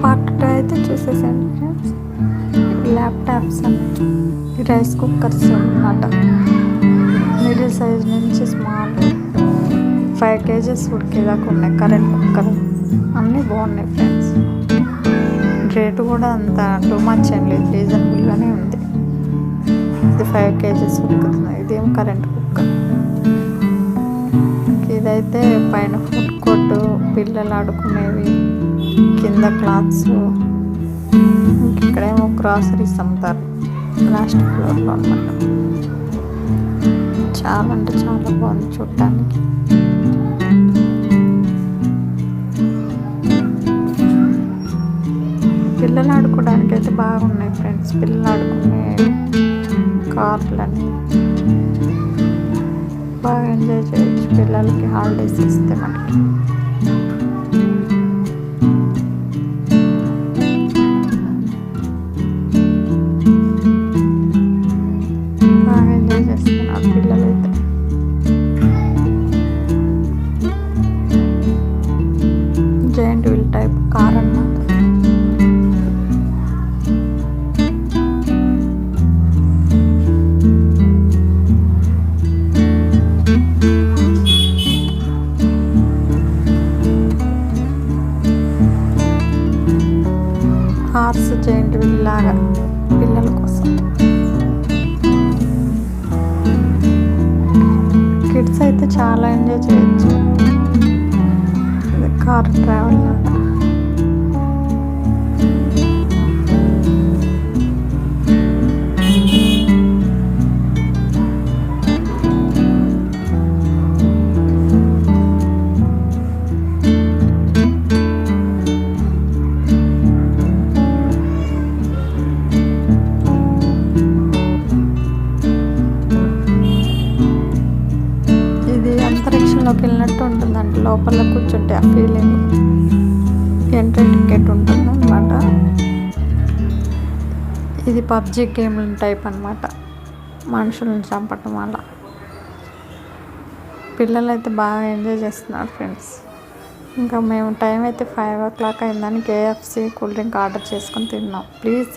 Part 2 అయితే చూసేసాను friends. Laptops ఈ rice cookers అన్నమాట. మిడిల్ సైజ్ నుంచి స్మాల్ 5 kgs ఉడికేదాకా ఉన్నాయి. కరెంట్ కుక్కర్ అన్నీ బాగున్నాయి ఫ్రెండ్స్. రేటు కూడా అంత టూ మచ్ ఏం లేదు, రీజనబుల్గానే ఉంది. ఇది 5 kgs ఉడుకుతుంది. ఇదేం కరెంట్ కుక్కర్. ఇదైతే పైన ఫుడ్ కోర్టు, పిల్లలు ఆడుకునేవి, కింద క్లాత్స్, ఇక్కడేమో గ్రాసరీస్ అమ్ముతారు లాస్ట్ ఫ్లోర్లో అన్నమాట. చాలా అంటే చాలా బాగుంది చూడటానికి. పిల్లలు ఆడుకోవడానికి అయితే బాగున్నాయి ఫ్రెండ్స్. పిల్లలు ఆడుకునే కార్లని బాగా ఎంజాయ్ చేయొచ్చు పిల్లలకి హాలిడేస్ ఇస్తే మనకి. బాగా ఎంజాయ్ చేస్తున్నారు పిల్లలైతే. జైంట్ వీల్ టైప్ కార్ అన్నమాట. హార్స్ జైంట్ వీల్ లాగా పిల్లల కోసం. కిడ్స్ అయితే చాలా ఎంజాయ్ చేయొచ్చు. కార్ ట్రావెల్ లాగా. అంతరిక్షంలోకి వెళ్ళినట్టు ఉంటుందండి. లోపల కూర్చుంటే ఆ ఫీలింగ్. ఎంట్రీ టికెట్ ఉంటుంది అన్నమాట. ఇది పబ్జి గేమ్ టైప్ అన్నమాట. మనుషులను చంపటం వల్ల పిల్లలు అయితే బాగా ఎంజాయ్ చేస్తున్నారు ఫ్రెండ్స్. ఇంకా మేము టైం అయితే 5 o'clock అయిందని KFC కూల్ డ్రింక్ ఆర్డర్ చేసుకొని తిన్నాం. ప్లీజ్